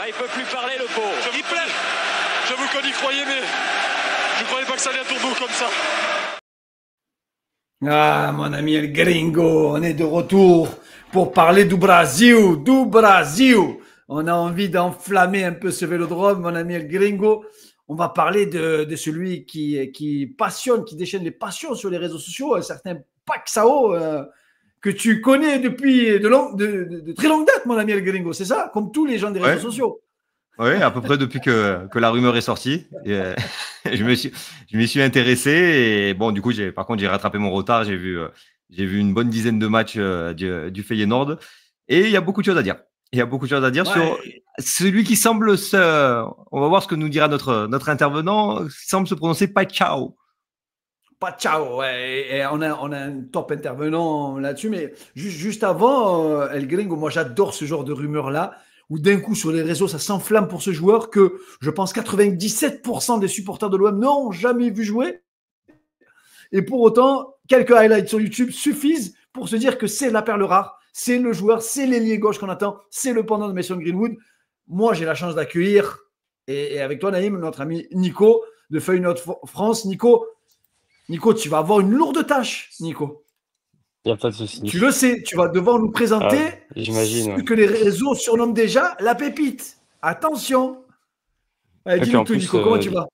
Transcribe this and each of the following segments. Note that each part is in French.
Ah, il peut plus parler, le pauvre. Il plaît. J'avoue qu'on y croyait, mais je ne croyais pas que ça allait à tour d'eau comme ça. Ah, mon ami El Gringo, on est de retour pour parler du Brésil, du Brésil. On a envie d'enflammer un peu ce vélodrome, mon ami El Gringo. On va parler de celui qui passionne, qui déchaîne les passions sur les réseaux sociaux, un certain Paxao, que tu connais depuis de très longue date, mon ami El Gringo, c'est ça? Comme tous les gens des réseaux sociaux. Oui, à peu près depuis que la rumeur est sortie. Et, je m'y suis intéressé. Et bon, du coup, par contre, j'ai rattrapé mon retard. J'ai vu une bonne dizaine de matchs du Feyenoord. Et il y a beaucoup de choses à dire. Il y a beaucoup de choses à dire sur celui qui semble on va voir ce que nous dira notre intervenant, semble se prononcer Paixão. Paixão, ouais. Et on a un top intervenant là-dessus. Mais juste avant, El Gringo, moi, j'adore ce genre de rumeurs-là, où d'un coup, sur les réseaux, ça s'enflamme pour ce joueur que je pense 97% des supporters de l'OM n'ont jamais vu jouer. Et pour autant, quelques highlights sur YouTube suffisent pour se dire que c'est la perle rare, c'est le joueur, c'est l'ailier gauche qu'on attend, c'est le pendant de Mason Greenwood. Moi, j'ai la chance d'accueillir, et avec toi, Naïm, notre ami Nico de Feyenoord France. Nico, tu vas avoir une lourde tâche, Nico. Il n'y a pas de souci. Tu le sais, tu vas devoir nous présenter ce que les réseaux surnomment déjà la pépite. Attention. Allez, dis-nous tout, Nico, comment tu vas?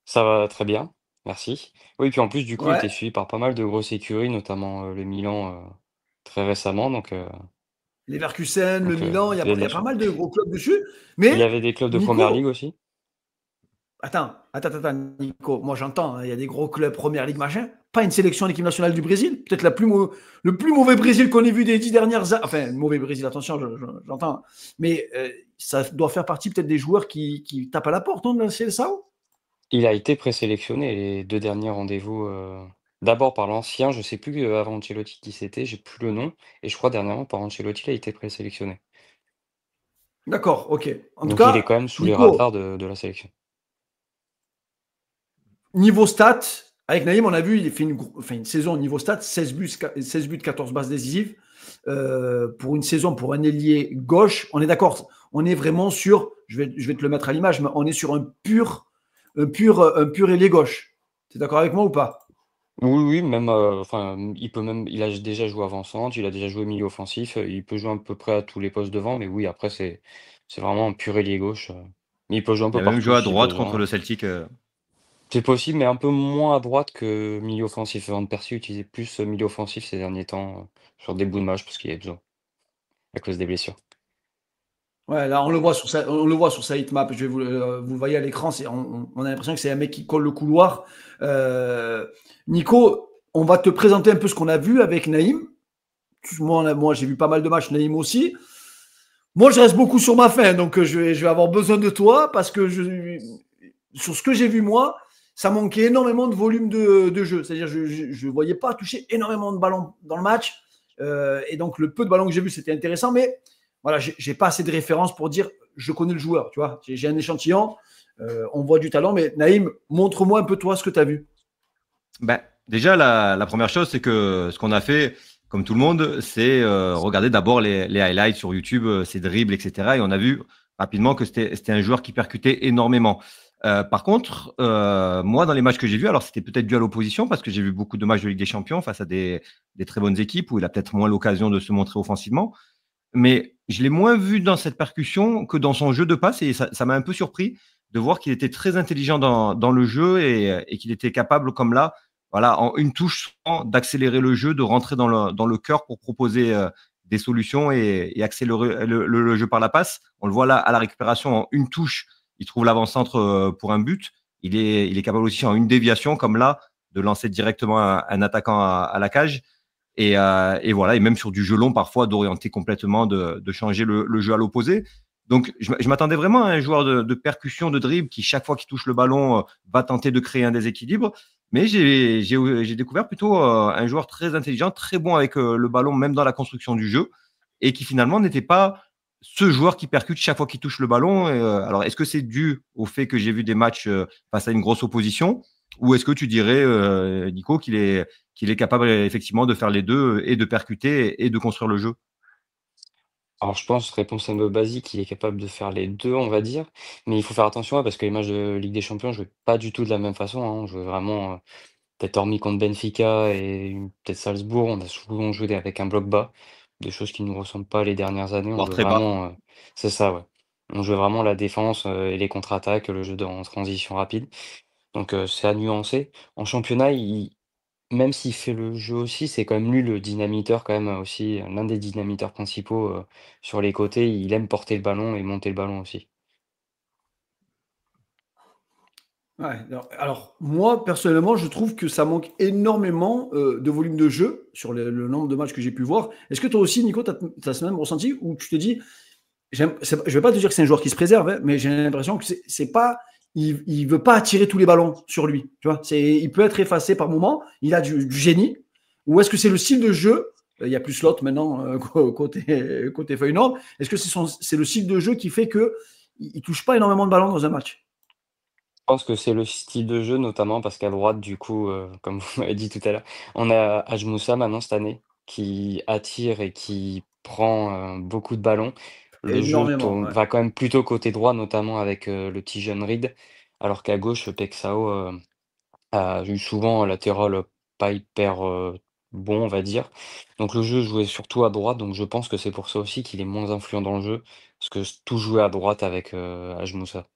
Ça va très bien, merci. Oui, puis en plus, du coup, il était suivi par pas mal de grosses écuries, notamment le Milan très récemment. Les Leverkusen, le Milan, il y a pas mal de gros clubs dessus. Mais il y avait des clubs de Première Ligue aussi. Attends, Nico. Moi, j'entends, il y a des gros clubs Première Ligue, machin. Pas une sélection en équipe nationale du Brésil. Peut-être le plus mauvais Brésil qu'on ait vu des 10 dernières années. Enfin, mauvais Brésil, attention, j'entends. Mais ça doit faire partie peut-être des joueurs qui tapent à la porte, non, de la CSAO? Il a été présélectionné les 2 derniers rendez-vous. D'abord par l'ancien, je ne sais plus avant Ancelotti qui c'était, j'ai plus le nom. Et je crois dernièrement par Ancelotti, il a été présélectionné. D'accord, ok. En Donc tout cas, il est quand même sous les Nico, radars de la sélection. Niveau stats, avec Naïm, on a vu, il fait une saison au niveau stats, 16 buts, 14 passes décisives. Pour une saison, pour un ailier gauche, on est d'accord, on est vraiment sur, je vais te le mettre à l'image, mais on est sur un pur ailier gauche. Tu es d'accord avec moi ou pas? Oui, même, il a déjà joué avant-centre, il a déjà joué milieu offensif, il peut jouer à peu près à tous les postes devant, mais oui, après, c'est vraiment un pur ailier gauche. Mais il peut jouer un Il peu a même partout joué à si droite besoin. contre le Celtic. C'est possible, mais un peu moins à droite que milieu offensif. Van Persie utilisait plus milieu offensif ces derniers temps sur des bouts de match parce qu'il y a besoin à cause des blessures. Ouais, là, on le voit sur sa heatmap. Vous le voyez à l'écran, on a l'impression que c'est un mec qui colle le couloir. Nico, on va te présenter un peu ce qu'on a vu avec Naïm. Moi, j'ai vu pas mal de matchs, Naïm aussi. Moi, je reste beaucoup sur ma faim, donc je vais avoir besoin de toi parce que sur ce que j'ai vu, moi, ça manquait énormément de volume de jeu. C'est-à-dire, je ne voyais pas toucher énormément de ballons dans le match. Et donc, le peu de ballons que j'ai vu, c'était intéressant. Mais voilà, j'ai pas assez de références pour dire je connais le joueur. Tu vois, j'ai un échantillon, on voit du talent. Mais Naïm, montre-moi un peu toi ce que tu as vu. Déjà, la première chose, c'est que ce qu'on a fait, comme tout le monde, c'est regarder d'abord les highlights sur YouTube, ses dribbles, etc. Et on a vu rapidement que c'était un joueur qui percutait énormément. Par contre, moi, dans les matchs que j'ai vus, alors c'était peut-être dû à l'opposition parce que j'ai vu beaucoup de matchs de Ligue des Champions face à des très bonnes équipes où il a peut-être moins l'occasion de se montrer offensivement. Mais je l'ai moins vu dans cette percussion que dans son jeu de passe et ça m'a un peu surpris de voir qu'il était très intelligent dans le jeu et qu'il était capable, comme là, voilà, en une touche, d'accélérer le jeu, de rentrer dans le cœur pour proposer des solutions et accélérer le jeu par la passe. On le voit là à la récupération, en une touche, il trouve l'avant-centre pour un but. Il est capable aussi en une déviation, comme là, de lancer directement un attaquant à la cage. Et voilà, et même sur du jeu long, parfois, d'orienter complètement, de changer le jeu à l'opposé. Donc, je m'attendais vraiment à un joueur de percussion, de dribble, qui, chaque fois qu'il touche le ballon, va tenter de créer un déséquilibre. Mais j'ai découvert plutôt un joueur très intelligent, très bon avec le ballon, même dans la construction du jeu, et qui finalement n'était pas ce joueur qui percute chaque fois qu'il touche le ballon. Alors, est-ce que c'est dû au fait que j'ai vu des matchs face à une grosse opposition, ou est-ce que tu dirais, Nico, qu'il est capable effectivement de faire les deux et de percuter et de construire le jeu? Alors je pense, réponse un peu basique, il est capable de faire les 2, on va dire. Mais il faut faire attention, ouais, parce que les matchs de Ligue des Champions, on jouait pas du tout de la même façon, hein. On jouait vraiment, peut-être hormis contre Benfica et peut-être Salzbourg, on a souvent joué avec un bloc bas, des choses qui ne nous ressemblent pas les dernières années. On Voire jouait très bas. vraiment, c'est ça, ouais. On jouait vraiment la défense, et les contre-attaques, le jeu en transition rapide. Donc c'est à nuancer. En championnat, même s'il fait le jeu aussi, c'est quand même lui le dynamiteur quand même, aussi, l'un des dynamiteurs principaux, sur les côtés. Il aime porter le ballon et monter le ballon aussi. Ouais, alors, moi, personnellement, je trouve que ça manque énormément de volume de jeu sur le nombre de matchs que j'ai pu voir. Est-ce que toi aussi, Nico, tu as ce même ressenti où tu te dis, je ne vais pas te dire que c'est un joueur qui se préserve, hein, mais j'ai l'impression que c'est pas, il veut pas attirer tous les ballons sur lui. Tu vois, il peut être effacé par moment, il a du génie. Ou est-ce que c'est le style de jeu? Il y a plus Slot maintenant côté Feyenoord. Est-ce que c'est le style de jeu qui fait que il touche pas énormément de ballons dans un match? Je pense que c'est le style de jeu notamment parce qu'à droite du coup, comme vous m'avez dit tout à l'heure, on a Hadj Moussa maintenant cette année qui attire et qui prend, beaucoup de ballons. Le jeu Énormément, tourne ouais. va quand même plutôt côté droit notamment avec, le petit jeune Reed, alors qu'à gauche, Paixão, a eu souvent un latéral, pas hyper, bon on va dire. Donc le jeu jouait surtout à droite, donc je pense que c'est pour ça aussi qu'il est moins influent dans le jeu, parce que tout jouait à droite avec, Hadj Moussa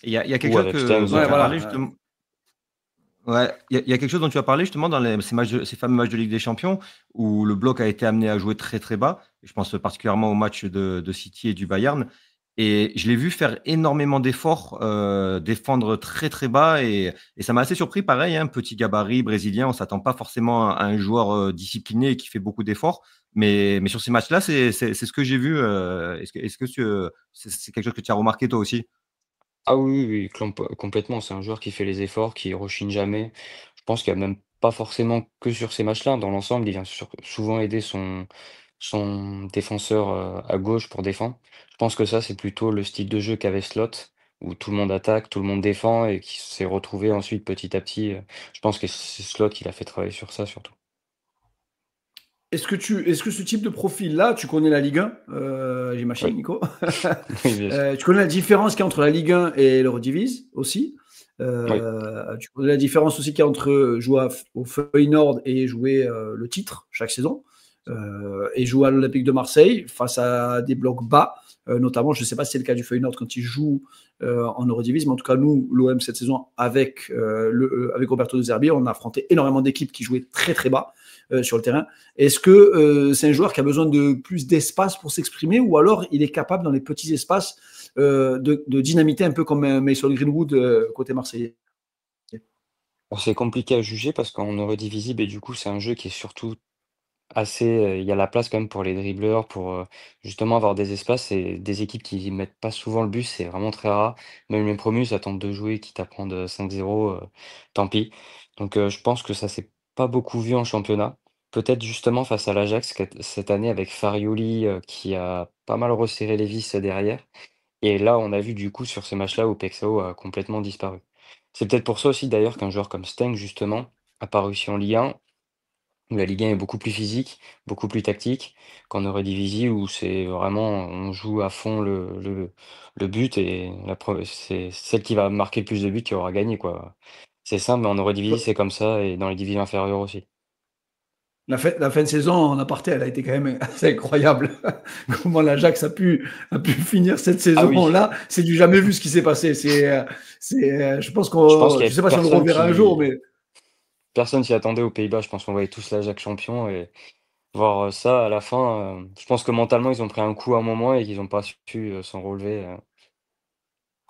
Il y a quelque ou chose avec Stengs, dont Ouais, tu as parlé voilà. justement. Ouais, il y a quelque chose dont tu as parlé justement dans ces fameux matchs de Ligue des Champions où le bloc a été amené à jouer très très bas. Je pense particulièrement au match de City et du Bayern. Et je l'ai vu faire énormément d'efforts, défendre très très bas et ça m'a assez surpris. Pareil, hein, petit gabarit brésilien, on s'attend pas forcément à un joueur discipliné et qui fait beaucoup d'efforts. Mais sur ces matchs-là, c'est ce que j'ai vu. C'est quelque chose que tu as remarqué toi aussi? Ah oui, oui, oui, complètement. C'est un joueur qui fait les efforts, qui rechigne jamais. Je pense qu'il y a même pas forcément que sur ces matchs-là. Dans l'ensemble, il vient souvent aider son défenseur à gauche pour défendre. Je pense que ça, c'est plutôt le style de jeu qu'avait Slot, où tout le monde attaque, tout le monde défend et qui s'est retrouvé ensuite petit à petit. Je pense que c'est Slot qui l'a fait travailler sur ça surtout. Est-ce que ce type de profil-là, tu connais la Ligue 1, j'imagine, Oui, Nico? oui, bien sûr. Tu connais la différence qu'il y a entre la Ligue 1 et l'Eurodivisie aussi. Oui. Tu connais la différence aussi qu'il y a entre jouer au Feyenoord et jouer le titre chaque saison. Et jouer à l'Olympique de Marseille face à des blocs bas. Notamment, je ne sais pas si c'est le cas du Feyenoord quand il joue en Eurodivisie, mais en tout cas, nous, l'OM cette saison, avec Roberto De Zerbi, on a affronté énormément d'équipes qui jouaient très très bas sur le terrain. Est-ce que c'est un joueur qui a besoin de plus d'espace pour s'exprimer ou alors il est capable dans les petits espaces de dynamiter un peu comme Mason Greenwood côté marseillais? Alors, c'est compliqué à juger parce qu'en Eredivisie, et du coup, c'est un jeu qui est surtout assez, il y a la place quand même pour les dribbleurs, pour, justement avoir des espaces et des équipes qui mettent pas souvent le but, c'est vraiment très rare. Même les promus, ça tente de jouer, quitte à prendre, 5-0, tant pis. Donc, je pense que ça s'est pas beaucoup vu en championnat. Peut-être justement face à l'Ajax cette année avec Farioli, qui a pas mal resserré les vis derrière et là, on a vu du coup sur ce match-là où Paixão a complètement disparu. C'est peut-être pour ça aussi d'ailleurs qu'un joueur comme Stengs justement a pas réussi en Ligue 1 où la Ligue 1 est beaucoup plus physique, beaucoup plus tactique qu'en Eredivisie où c'est vraiment on joue à fond le but et c'est celle qui va marquer le plus de buts qui aura gagné, quoi. C'est simple, mais en Eredivisie, c'est comme ça et dans les divisions inférieures aussi. La fin de saison en aparté, elle a été quand même assez incroyable. Comment l'Ajax a pu finir cette Ah oui, saison-là, c'est du jamais vu ce qui s'est passé. Je pense je pense qu'on, qu'il y je avait sais pas si on le reverra un jour, mais personne s'y attendait aux Pays-Bas. Je pense qu'on voyait tous l'Ajax champion et voir, ça à la fin, je pense que mentalement, ils ont pris un coup à un moment et qu'ils ont pas su, s'en relever.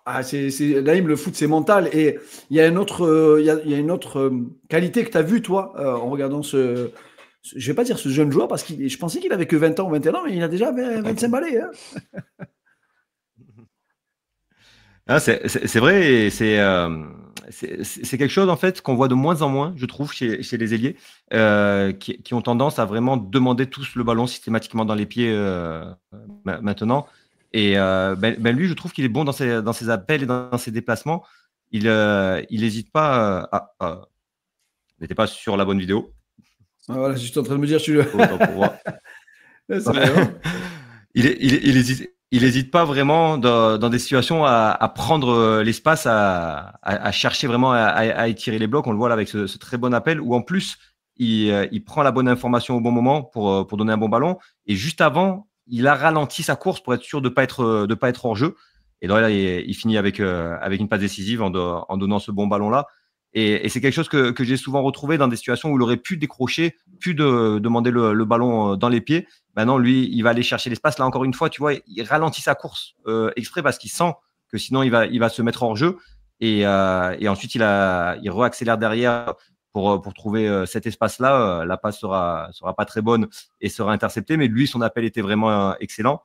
Naïm, le foot, c'est mental. Et il y a il y a une autre qualité que tu as vue, toi, en regardant je vais pas dire ce jeune joueur, parce que je pensais qu'il avait que 20 ans ou 21 ans, mais il a déjà 25 balais, hein. Ah, c'est vrai, et c'est quelque chose en fait qu'on voit de moins en moins, je trouve, chez les ailiers, qui ont tendance à vraiment demander tous le ballon systématiquement dans les pieds maintenant. Et ben lui, je trouve qu'il est bon dans ses appels et dans ses déplacements. Il n'hésite pas n'était pas sur la bonne vidéo, Voilà, je suis en train de me dire, tu le. autant pour moi. C'est vrai, hein. Il hésite pas vraiment dans des situations à prendre l'espace, à chercher vraiment à étirer les blocs. On le voit là avec ce très bon appel où en plus il prend la bonne information au bon moment pour donner un bon ballon. Et juste avant, il a ralenti sa course pour être sûr de pas être hors jeu. Et donc là, il finit avec une passe décisive en donnant ce bon ballon là. Et c'est quelque chose que j'ai souvent retrouvé dans des situations où il aurait pu décrocher, pu demander le ballon dans les pieds. Maintenant, lui, il va aller chercher l'espace. Là, encore une fois, tu vois, il ralentit sa course exprès parce qu'il sent que sinon, il va se mettre hors jeu. Et ensuite, il réaccélère derrière pour trouver cet espace-là. La passe sera pas très bonne et sera interceptée. Mais lui, son appel était vraiment excellent.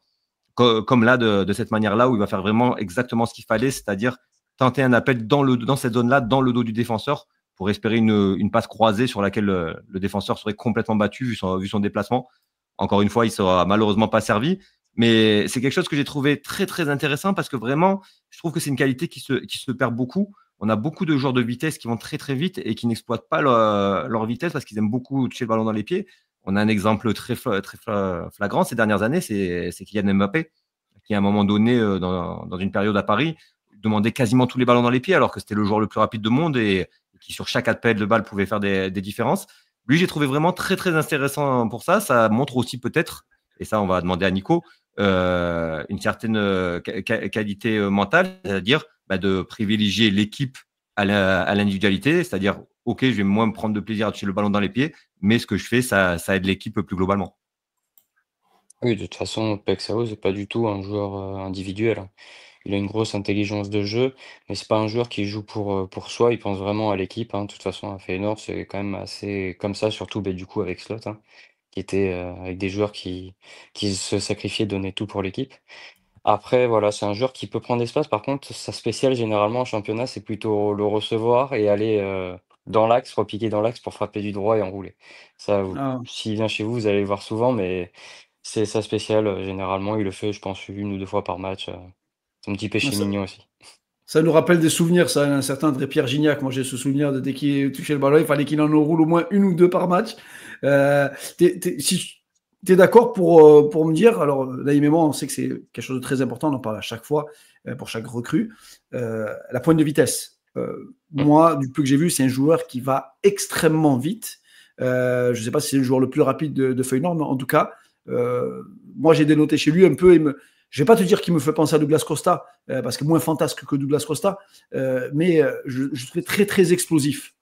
Comme là, de cette manière-là, où il va faire vraiment exactement ce qu'il fallait, c'est-à-dire tenter un appel dans cette zone-là, dans le dos du défenseur, pour espérer une passe croisée sur laquelle le défenseur serait complètement battu vu son déplacement. Encore une fois, il ne sera malheureusement pas servi. Mais c'est quelque chose que j'ai trouvé très, très intéressant parce que vraiment, je trouve que c'est une qualité qui se perd beaucoup. On a beaucoup de joueurs de vitesse qui vont très, très vite et qui n'exploitent pas leur vitesse parce qu'ils aiment beaucoup toucher le ballon dans les pieds. On a un exemple très flagrant ces dernières années, c'est Kylian Mbappé, qui à un moment donné, dans une période à Paris, demandait quasiment tous les ballons dans les pieds alors que c'était le joueur le plus rapide du monde et qui sur chaque appel de balle pouvait faire des différences. Lui, j'ai trouvé vraiment très, très intéressant pour ça. Ça montre aussi peut-être, et ça, on va demander à Nico, une certaine qualité mentale, c'est-à-dire de privilégier l'équipe à l'individualité, c'est-à-dire, OK, je vais moins me prendre de plaisir à toucher le ballon dans les pieds, mais ce que je fais, ça aide l'équipe plus globalement. Oui, de toute façon, Pexao, c'est pas du tout un joueur individuel, hein. Il a une grosse intelligence de jeu, mais c'est pas un joueur qui joue pour soi. Il pense vraiment à l'équipe, hein. De toute façon, à Feyenoord, c'est quand même assez comme ça, surtout du coup avec Slot, hein, qui était avec des joueurs qui se sacrifiaient, donnaient tout pour l'équipe. Après, voilà, c'est un joueur qui peut prendre l'espace. Par contre, sa spéciale, généralement, en championnat, c'est plutôt le recevoir et aller dans l'axe, repiquer dans l'axe pour frapper du droit et enrouler. Ça, Ah. s'il vient chez vous, vous allez le voir souvent, mais c'est sa spéciale. Généralement, il le fait, je pense, 1 ou 2 fois par match. Son petit péché Ça, mignon aussi. ça nous rappelle des souvenirs, ça, un certain André Pierre Gignac. Moi, j'ai ce souvenir de dès qu'il touchait le ballon, il fallait qu'il en enroule au moins 1 ou 2 par match. Si tu es d'accord pour me dire, alors Naïm et moi, on sait que c'est quelque chose de très important, on en parle à chaque fois, pour chaque recrue, la pointe de vitesse. Mm. Moi, du peu que j'ai vu, c'est un joueur qui va extrêmement vite. Je ne sais pas si c'est le joueur le plus rapide de Feyenoord, mais en tout cas, moi, j'ai dénoté chez lui un peu. Je ne vais pas te dire qu'il me fait penser à Douglas Costa, parce que moins fantasque que Douglas Costa, mais je trouvais très, très explosif.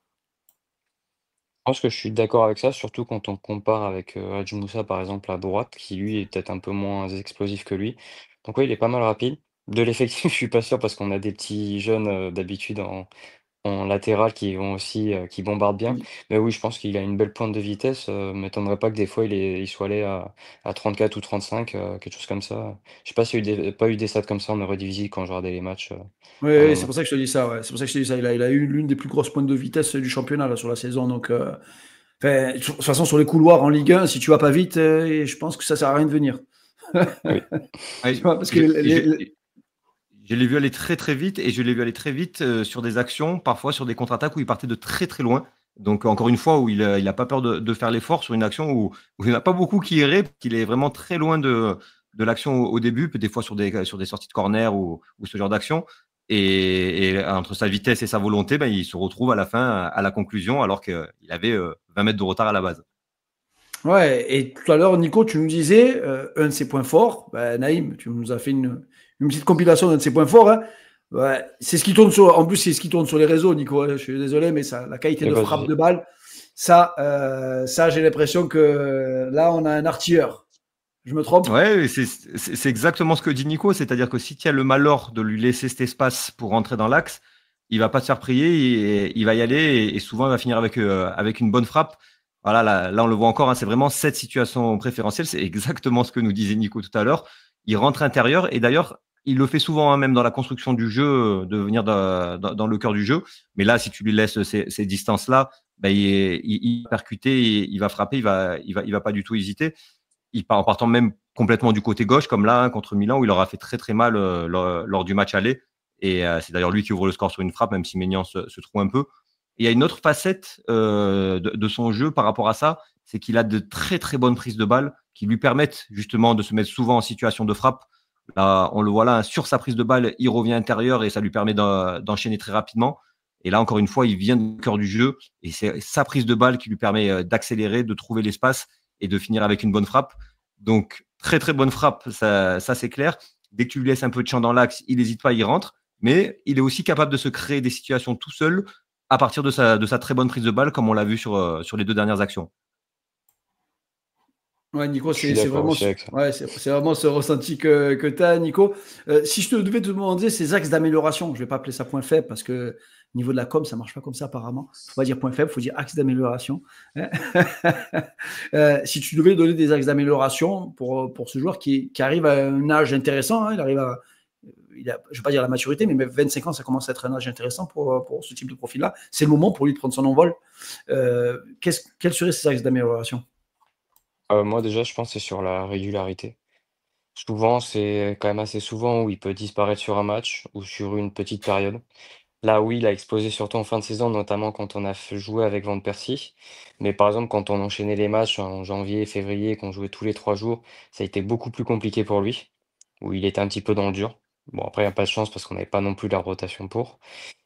Je pense que je suis d'accord avec ça, surtout quand on compare avec Hadji Moussa, par exemple, à droite, qui lui est peut-être un peu moins explosif que lui. Donc oui, il est pas mal rapide. De l'effectif, je suis pas sûr parce qu'on a des petits jeunes d'habitude en latéral qui vont aussi, qui bombardent bien. Oui. Mais oui, je pense qu'il a une belle pointe de vitesse. M'étonnerait pas que des fois il soit allé à 34 ou 35, quelque chose comme ça. Je sais pas s'il y a pas eu des stats comme ça en Eredivisie quand je regardais les matchs Oui, à un oui, c'est moment. pour ça que je te dis ça. Ouais. C'est pour ça que je te dis ça. Il a eu l'une des plus grosses pointes de vitesse du championnat là, sur la saison. Donc, de toute façon, sur les couloirs en Ligue 1, si tu vas pas vite, je pense que ça sert à rien de venir. Oui. Tu Ouais, vois, parce que je l'ai vu aller très très vite et je l'ai vu aller très vite sur des actions, parfois sur des contre-attaques où il partait de très très loin. Donc encore une fois, où il a pas peur de faire l'effort sur une action où il n'y en a pas beaucoup qui iraient, qu'il est vraiment très loin de l'action au début, peut-être des fois sur des sorties de corner ou ce genre d'action. Et entre sa vitesse et sa volonté, ben, il se retrouve à la fin, à la conclusion, alors qu'il avait 20 mètres de retard à la base. ouais, et tout à l'heure, Nico, tu nous disais un de ses points forts. Ben, Naïm, tu nous as fait une petite compilation d'un de ses points forts. Hein. Ouais, c'est ce qui tourne en plus, c'est ce qui tourne sur les réseaux, Nico. Hein. Je suis désolé, mais ça, la qualité Et de pas de frappe de souci. balle, ça, j'ai l'impression que là, on a un artilleur. Je me trompe? Ouais, c'est exactement ce que dit Nico, c'est-à-dire que si tu as le malheur de lui laisser cet espace pour rentrer dans l'axe, il va pas se faire prier, il va y aller et souvent il va finir avec une bonne frappe. Voilà, là on le voit encore, hein, c'est vraiment cette situation préférentielle, c'est exactement ce que nous disait Nico tout à l'heure. Il rentre intérieur et d'ailleurs il le fait souvent, hein, même dans la construction du jeu, de venir dans le cœur du jeu. Mais là, si tu lui laisses ces distances-là, ben, il va percuter, il va frapper, il va pas du tout hésiter. Il part en partant même complètement du côté gauche, comme là, hein, contre Milan, où il leur a fait très très mal lors du match aller. Et c'est d'ailleurs lui qui ouvre le score sur une frappe, même si Maignan se trouve un peu. il y a une autre facette de son jeu par rapport à ça, c'est qu'il a de très très bonnes prises de balles qui lui permettent justement de se mettre souvent en situation de frappe. Là, on le voit là, sur sa prise de balle, il revient intérieur et ça lui permet d'enchaîner très rapidement. Et là, encore une fois, il vient du cœur du jeu et c'est sa prise de balle qui lui permet d'accélérer, de trouver l'espace et de finir avec une bonne frappe. Donc, très très bonne frappe, ça c'est clair. Dès que tu lui laisses un peu de champ dans l'axe, il n'hésite pas, il rentre. Mais il est aussi capable de se créer des situations tout seul à partir de sa très bonne prise de balle, comme on l'a vu sur les 2 dernières actions. Ouais, Nico, Je suis c'est d'accord vraiment, aussi avec ça. ouais, c'est vraiment ce ressenti que tu as, Nico. Si je te devais te demander ces axes d'amélioration, je ne vais pas appeler ça point faible parce que au niveau de la com, ça ne marche pas comme ça apparemment. Il ne faut pas dire point faible, il faut dire axe d'amélioration. Hein. Si tu devais donner des axes d'amélioration pour ce joueur qui arrive à un âge intéressant, hein, je ne vais pas dire la maturité, mais 25 ans, ça commence à être un âge intéressant pour ce type de profil-là. C'est le moment pour lui de prendre son envol. Quels seraient ces axes d'amélioration? Moi déjà, je pense que c'est sur la régularité. Souvent, c'est quand même assez souvent où il peut disparaître sur un match ou sur une petite période. Là, oui, il a explosé surtout en fin de saison, notamment quand on a joué avec Van Persie. Mais par exemple, quand on enchaînait les matchs en janvier, février, qu'on jouait tous les 3 jours, ça a été beaucoup plus compliqué pour lui, où il était un petit peu dans le dur. Bon, après, il n'y a pas de chance parce qu'on n'avait pas non plus la rotation pour.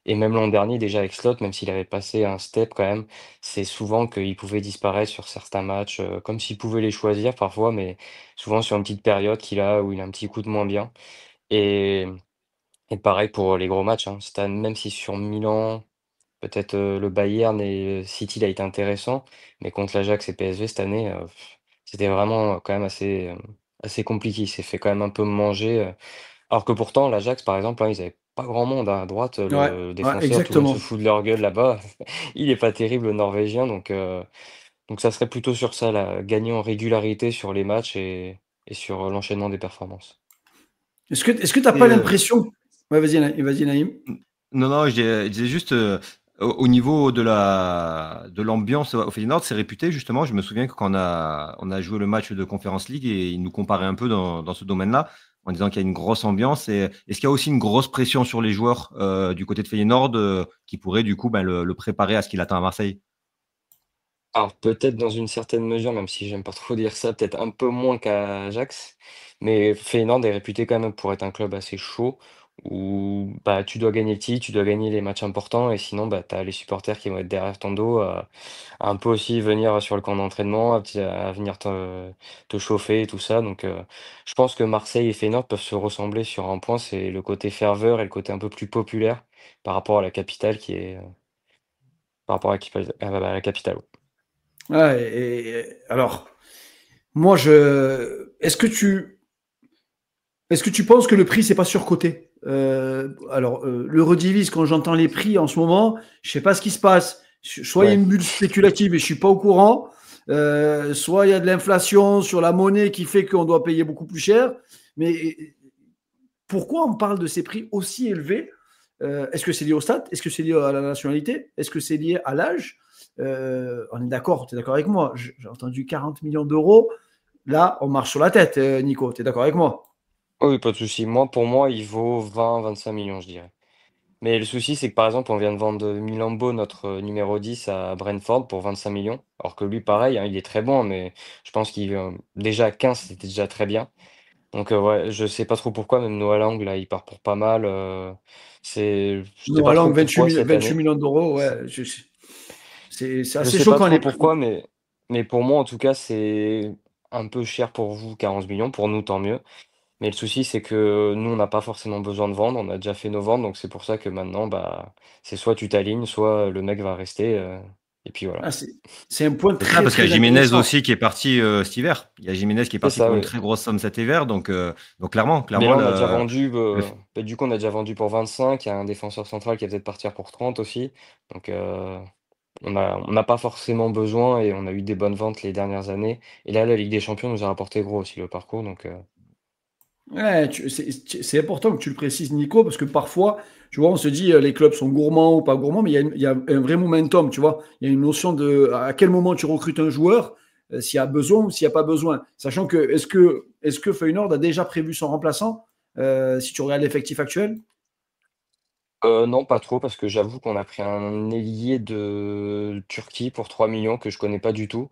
Et même l'an dernier, déjà avec Slot, même s'il avait passé un step quand même, c'est souvent qu'il pouvait disparaître sur certains matchs, comme s'il pouvait les choisir parfois, mais souvent sur une petite période où il a un petit coup de moins bien. Et, et pareil pour les gros matchs, hein. Même si sur Milan, peut-être le Bayern et City, il a été intéressant, mais contre l'Ajax et PSV cette année, c'était vraiment quand même assez compliqué. Il s'est fait quand même un peu manger. Alors que pourtant, l'Ajax, par exemple, hein, ils avaient pas grand monde, hein, à droite, Ouais, le ouais, défenseur, tout le monde se exactement. fout de leur gueule là-bas. Il est pas terrible, le Norvégien, donc ça serait plutôt sur ça, là, gagner en régularité sur les matchs et sur l'enchaînement des performances. Est-ce que tu n'as Et, pas l'impression. Ouais, vas-y, Naïm. non, non, je disais juste au niveau de l'ambiance au Feyenoord, c'est réputé justement. Je me souviens que quand on a joué le match de Conference League et ils nous comparaient un peu dans ce domaine-là, en disant qu'il y a une grosse ambiance. Et est-ce qu'il y a aussi une grosse pression sur les joueurs du côté de Feyenoord qui pourrait du coup le préparer à ce qu'il attend à Marseille? Alors peut-être dans une certaine mesure, même si j'aime pas trop dire ça, peut-être un peu moins qu'à Ajax, mais Feyenoord est réputé quand même pour être un club assez chaud où bah, tu dois gagner le titre, tu dois gagner les matchs importants et sinon bah, tu as les supporters qui vont être derrière ton dos à un peu aussi venir sur le camp d'entraînement, à venir te chauffer et tout ça. Donc je pense que Marseille et Feyenoord peuvent se ressembler sur un point, c'est le côté ferveur et le côté un peu plus populaire par rapport à la capitale par rapport à la capitale. Ouais. Ouais, alors, moi, est-ce que tu penses que le prix, c'est pas surcoté? Alors, le redivise, quand j'entends les prix en ce moment, je sais pas ce qui se passe. Soit il y a Ouais. une bulle spéculative et je suis pas au courant, soit il y a de l'inflation sur la monnaie qui fait qu'on doit payer beaucoup plus cher. Mais pourquoi on parle de ces prix aussi élevés? Est-ce que c'est lié au stade? Est-ce que c'est lié à la nationalité? Est-ce que c'est lié à l'âge? On est d'accord, tu es d'accord avec moi? J'ai entendu 40 millions d'euros. Là, on marche sur la tête, Nico. Tu es d'accord avec moi? Oh oui, pas de souci. Pour moi, il vaut 20-25 millions, je dirais. Mais le souci, c'est que par exemple, on vient de vendre Milambo, notre numéro 10, à Brentford pour 25 millions. Alors que lui, pareil, hein, il est très bon, mais je pense qu'il déjà à 15, c'était déjà très bien. Donc ouais, je sais pas trop pourquoi, même Noah Lang, là, il part pour pas mal. Je sais Non, pas trop alors 28, pourquoi cette 28 année. millions d'euros, C'est- ouais, c'est Je assez sais pas choquant trop les prix. pourquoi, mais pour moi, en tout cas, c'est un peu cher pour vous, 40 millions. Pour nous, tant mieux. Mais le souci, c'est que nous, on n'a pas forcément besoin de vendre, on a déjà fait nos ventes, donc c'est pour ça que maintenant, bah, c'est soit tu t'alignes, soit le mec va rester, et puis voilà. Ah, c'est un point C'est ça, très, parce qu'il y a très Jiménez intéressant. aussi qui est parti cet hiver. Il y a Jiménez qui est C'est parti ça, pour une oui. très grosse somme cet hiver. Donc clairement, Mais clairement là, on a déjà vendu, le- bah, du coup, on a déjà vendu pour 25, il y a un défenseur central qui va peut-être partir pour 30 aussi. Donc, on n'a pas forcément besoin et on a eu des bonnes ventes les dernières années. Et là, la Ligue des Champions nous a rapporté gros aussi le parcours, donc Ouais, c'est important que tu le précises, Nico, parce que parfois, tu vois, on se dit les clubs sont gourmands ou pas gourmands, mais il y a un vrai momentum, tu vois. Il y a une notion de à quel moment tu recrutes un joueur, s'il y a besoin ou s'il n'y a pas besoin. Sachant que est-ce que Feyenoord a déjà prévu son remplaçant, si tu regardes l'effectif actuel? Non, pas trop, parce que j'avoue qu'on a pris un ailier de Turquie pour 3 millions que je connais pas du tout.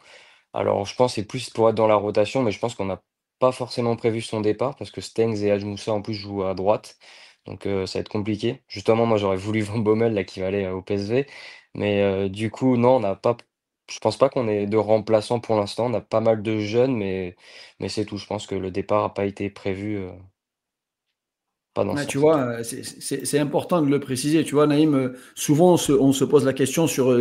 Alors, je pense que c'est plus pour être dans la rotation, mais je pense qu'on n'a pas forcément prévu son départ parce que Stengs et Hadj Moussa en plus jouent à droite. Donc, ça va être compliqué. Justement, moi, j'aurais voulu Van Bommel là, qui va aller au PSV. Mais du coup, non, on n'a pas. Je pense pas qu'on ait de remplaçants pour l'instant. On a pas mal de jeunes, mais c'est tout. Je pense que le départ n'a pas été prévu, pas dans ce Ouais, tu sens en tout vois, cas. c'est important de le préciser. Tu vois, Naïm, souvent on se pose la question sur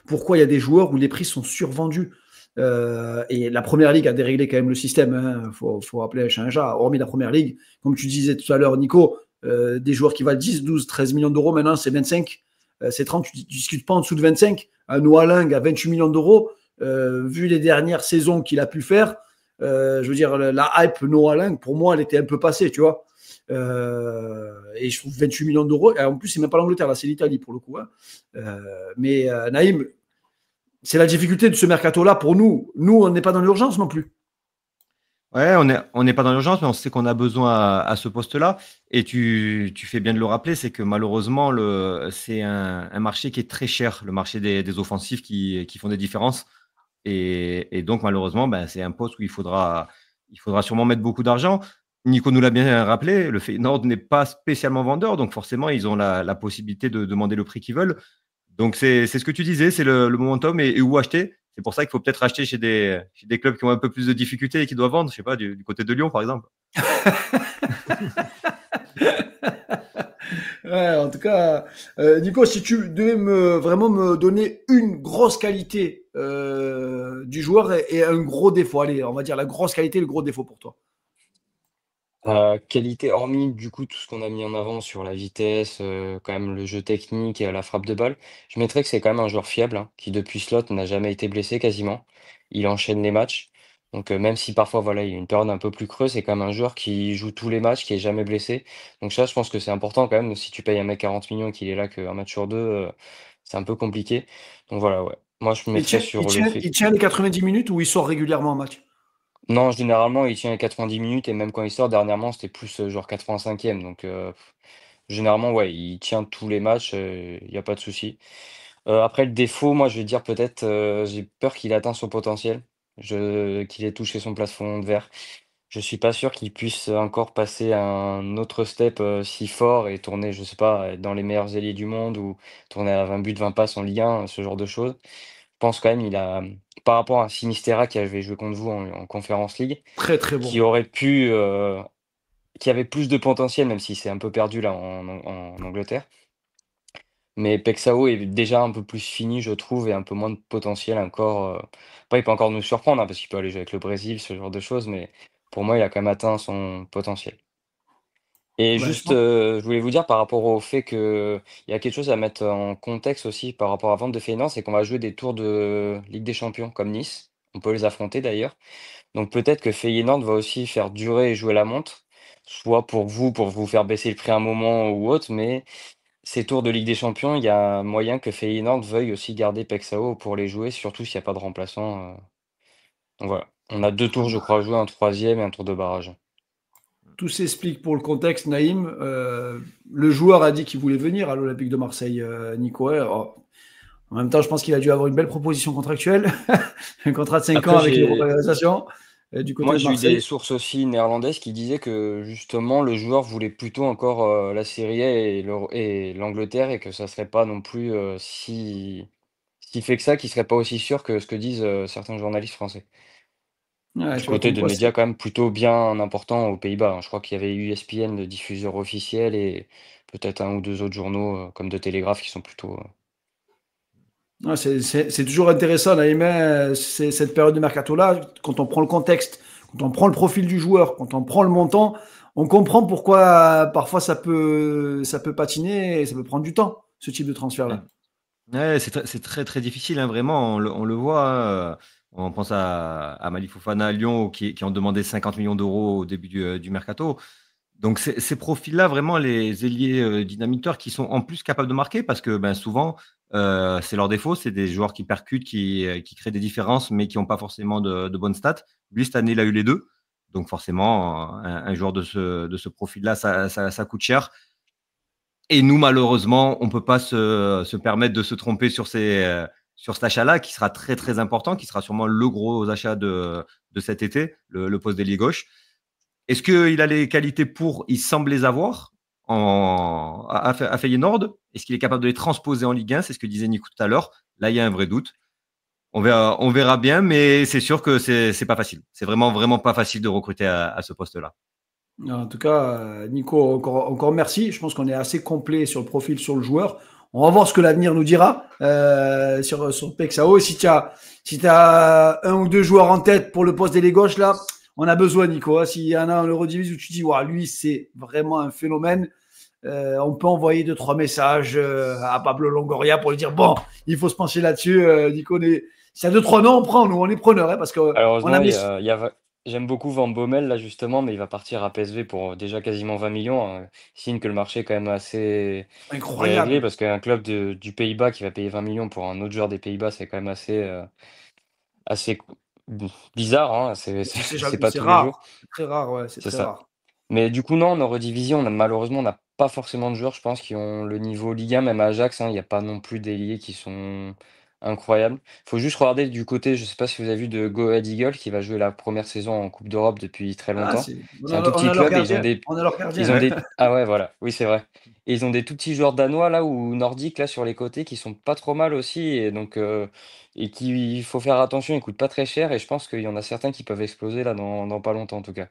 pourquoi il y a des joueurs où les prix sont survendus. Et la première ligue a déréglé quand même le système. Il faut appeler un chat un chat. Hormis la première ligue, comme tu disais tout à l'heure, Nico, des joueurs qui valent 10, 12, 13 millions d'euros, maintenant c'est 25, c'est 30, tu ne discutes pas en dessous de 25. Un Noah Lang à 28 millions d'euros, vu les dernières saisons qu'il a pu faire, je veux dire, la hype Noah Lang, pour moi, elle était un peu passée, tu vois. Et je trouve 28 millions d'euros. Et en plus, c'est même pas l'Angleterre, là, c'est l'Italie pour le coup. Hein. Mais Naïm, c'est la difficulté de ce mercato-là pour nous. Nous, on n'est pas dans l'urgence non plus. Ouais, on n'est pas dans l'urgence, mais on sait qu'on a besoin à ce poste-là. Et tu fais bien de le rappeler, c'est que malheureusement, c'est un marché qui est très cher, le marché des offensifs qui font des différences. Et donc, malheureusement, ben, c'est un poste où il faudra sûrement mettre beaucoup d'argent. Nico nous l'a bien rappelé, le Feyenoord n'est pas spécialement vendeur, donc forcément, ils ont la possibilité de demander le prix qu'ils veulent. Donc, c'est ce que tu disais, c'est le momentum et où acheter. C'est pour ça qu'il faut peut-être acheter chez des clubs qui ont un peu plus de difficultés et qui doivent vendre, je sais pas, du côté de Lyon, par exemple. Ouais, en tout cas, Nico, si tu devais vraiment me donner une grosse qualité du joueur et un gros défaut, allez, on va dire la grosse qualité et le gros défaut pour toi. Qualité, hormis du coup tout ce qu'on a mis en avant sur la vitesse, quand même le jeu technique et la frappe de balle, je mettrais que c'est quand même un joueur fiable, hein, qui depuis Slot n'a jamais été blessé quasiment. Il enchaîne les matchs. Donc même si parfois voilà, il y a une période un peu plus creuse, c'est quand même un joueur qui joue tous les matchs, qui est jamais blessé. Donc ça, je pense que c'est important quand même. Si tu payes un mec 40 millions et qu'il est là qu'un match sur deux, c'est un peu compliqué. Donc voilà, ouais. Moi, je me Il mettrais tient, il sur le tient, fait. il tient les 90 minutes ou il sort régulièrement en match? Non, généralement, il tient les 90 minutes et même quand il sort, dernièrement, c'était plus genre 85e. Donc, généralement, ouais, il tient tous les matchs, il y a pas de souci. Après le défaut, moi, je vais dire peut-être, j'ai peur qu'il ait atteint son potentiel, qu'il ait touché son plafond de verre. Je suis pas sûr qu'il puisse encore passer à un autre step, si fort et tourner, je sais pas, être dans les meilleurs ailiers du monde ou tourner à 20 buts, 20 passes en Ligue 1, ce genre de choses. Je pense quand même il a, par rapport à Sinisterra qui avait joué contre vous en Conference League, Très très qui bon. aurait pu, qui avait plus de potentiel, même si c'est un peu perdu là en Angleterre. Mais Pexao est déjà un peu plus fini, je trouve, et un peu moins de potentiel encore. Après, il peut encore nous surprendre, hein, parce qu'il peut aller jouer avec le Brésil, ce genre de choses, mais pour moi, il a quand même atteint son potentiel. Et Ouais, je juste, pense. je voulais vous dire par rapport au fait qu'il y a quelque chose à mettre en contexte aussi par rapport à la vente de Feyenoord, c'est qu'on va jouer des tours de Ligue des Champions comme Nice. On peut les affronter d'ailleurs. Donc peut-être que Feyenoord va aussi faire durer et jouer la montre, soit pour vous faire baisser le prix un moment ou autre, mais ces tours de Ligue des Champions, il y a moyen que Feyenoord veuille aussi garder Pexao pour les jouer, surtout s'il n'y a pas de remplaçant. Donc voilà. On a 2 tours, je crois, à jouer, un troisième et un tour de barrage. Tout s'explique pour le contexte, Naïm. Le joueur a dit qu'il voulait venir à l'Olympique de Marseille, Nico. Alors, en même temps, je pense qu'il a dû avoir une belle proposition contractuelle, un contrat de 5 ans Après, avec les revalorisations du côté moi, de j'ai eu des Marseille. sources aussi néerlandaises qui disaient que justement le joueur voulait plutôt encore la Serie A et l'Angleterre et que ça serait pas non plus si fait que ça, qu'il serait pas aussi sûr que ce que disent certains journalistes français. Ouais, Du tu vois, côté comme de quoi médias c'est. quand même plutôt bien importants aux Pays-Bas, hein. Je crois qu'il y avait ESPN, le diffuseur officiel, et peut-être un ou deux autres journaux comme De Télégraphe qui sont plutôt. Ouais, c'est toujours intéressant, Naïm, hein, cette période de mercato-là. Quand on prend le contexte, quand on prend le profil du joueur, quand on prend le montant, on comprend pourquoi parfois ça peut patiner et ça peut prendre du temps, ce type de transfert-là. Ouais, c'est très très difficile, hein, vraiment, on le voit. Hein. On pense à Malik Fofana à Lyon qui ont demandé 50 millions d'euros au début du mercato. Donc ces profils-là, vraiment les ailiers dynamiteurs qui sont en plus capables de marquer parce que ben, souvent, c'est leur défaut, c'est des joueurs qui percutent, qui créent des différences, mais qui n'ont pas forcément de bonnes stats. Lui, cette année, il a eu les deux. Donc forcément, un joueur de ce profil-là, ça coûte cher. Et nous, malheureusement, on ne peut pas se permettre de se tromper sur cet achat-là, qui sera très, très important, qui sera sûrement le gros achat de cet été, le poste d'ailier gauche. Est-ce qu'il a les qualités pour? Il semble les avoir à Feyenoord. Est-ce qu'il est capable de les transposer en Ligue 1? C'est ce que disait Nico tout à l'heure. Là, il y a un vrai doute. On verra bien, mais c'est sûr que c'est pas facile. C'est vraiment, vraiment pas facile de recruter à ce poste-là. En tout cas, Nico, encore merci. Je pense qu'on est assez complet sur le profil, sur le joueur. On va voir ce que l'avenir nous dira sur Pexao. Et si tu as un ou deux joueurs en tête pour le poste d'ailier gauche, là, on a besoin, Nico. S'il y en a en Eurodivisie où tu dis, wow, lui, c'est vraiment un phénomène, on peut envoyer 2-3 messages à Pablo Longoria pour lui dire, bon, il faut se pencher là-dessus. Nico, s'il y a 2-3 noms, on prend, nous, on est preneurs. Parce que Alors, j'aime beaucoup Van Bommel, là, justement, mais il va partir à PSV pour déjà quasiment 20 millions. Signe que le marché est quand même assez incroyable. réglé, parce qu'un club du Pays-Bas qui va payer 20 millions pour un autre joueur des Pays-Bas, c'est quand même assez bizarre. Hein. C'est pas tous rare. les jours. C'est très rare, ouais, c'est très rare. Mais du coup, non, en Eurodivisie, malheureusement, on n'a pas forcément de joueurs, je pense, qui ont le niveau Ligue 1, même à Ajax. Il n'y a pas non plus d'ailiers qui sont incroyables. Il faut juste regarder du côté, je ne sais pas si vous avez vu, de Go Ahead Eagles, qui va jouer la première saison en Coupe d'Europe depuis très longtemps. C'est un tout petit club. On a leur gardien. Ah ouais, voilà. Oui, c'est vrai. Et ils ont des tout petits joueurs danois, là, ou nordiques, là, sur les côtés, qui sont pas trop mal aussi. Et donc, il faut faire attention, ils coûtent pas très cher. Et je pense qu'il y en a certains qui peuvent exploser, là, dans pas longtemps, en tout cas.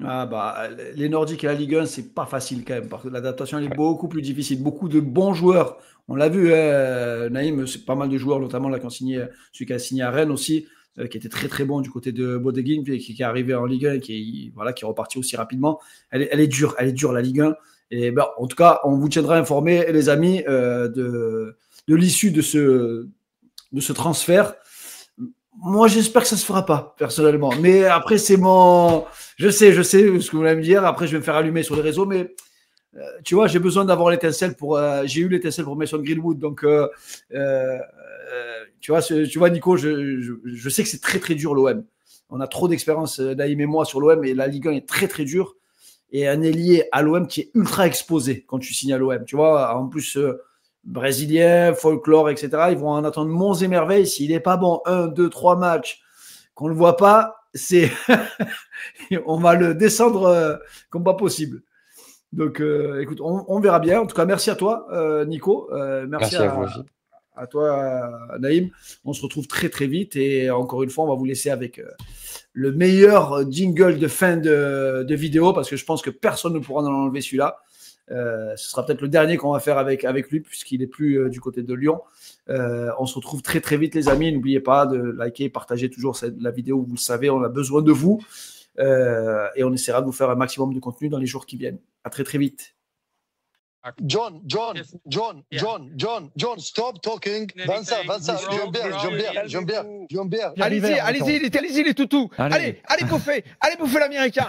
Ah bah, les Nordiques et la Ligue 1, c'est pas facile quand même, parce que l'adaptation elle est beaucoup plus difficile. Beaucoup de bons joueurs, on l'a vu, Naïm, c'est pas mal de joueurs, notamment là, celui qui a signé à Rennes aussi, qui était très très bon du côté de Bodø/Glimt, qui est arrivé en Ligue 1 et qui est reparti aussi rapidement. Elle est dure la Ligue 1. Et ben, en tout cas, on vous tiendra informés, les amis, de l'issue de ce transfert. Moi, j'espère que ça se fera pas, personnellement. Mais après, je sais ce que vous allez me dire. Après, je vais me faire allumer sur les réseaux. Mais tu vois, j'ai besoin d'avoir l'étincelle j'ai eu l'étincelle pour Mason Greenwood. Donc, tu vois, Nico, je sais que c'est très, très dur, l'OM. On a trop d'expérience, Naïm et moi, sur l'OM. Et la Ligue 1 est très, très dure. Et un ailier à l'OM qui est ultra exposé quand tu signes à l'OM. Tu vois, en plus... Brésilien, folklore, etc. Ils vont en attendre monts et merveilles. S'il n'est pas bon, 1, 2, 3 matchs, qu'on ne le voit pas, on va le descendre comme pas possible. Donc, écoute, on verra bien. En tout cas, merci à toi, Nico. Merci à vous aussi. À toi, Naïm. On se retrouve très, très vite. Et encore une fois, on va vous laisser avec le meilleur jingle de fin de vidéo, parce que je pense que personne ne pourra en enlever celui-là. Ce sera peut-être le dernier qu'on va faire avec lui, puisqu'il n'est plus du côté de Lyon. On se retrouve très très vite, les amis. N'oubliez pas de liker, partager toujours la vidéo. Vous le savez, on a besoin de vous et on essaiera de vous faire un maximum de contenu dans les jours qui viennent. À très très vite. John, stop talking. Vincent, Jean-Pierre. Allez-y les toutous. Allez bouffer l'américain.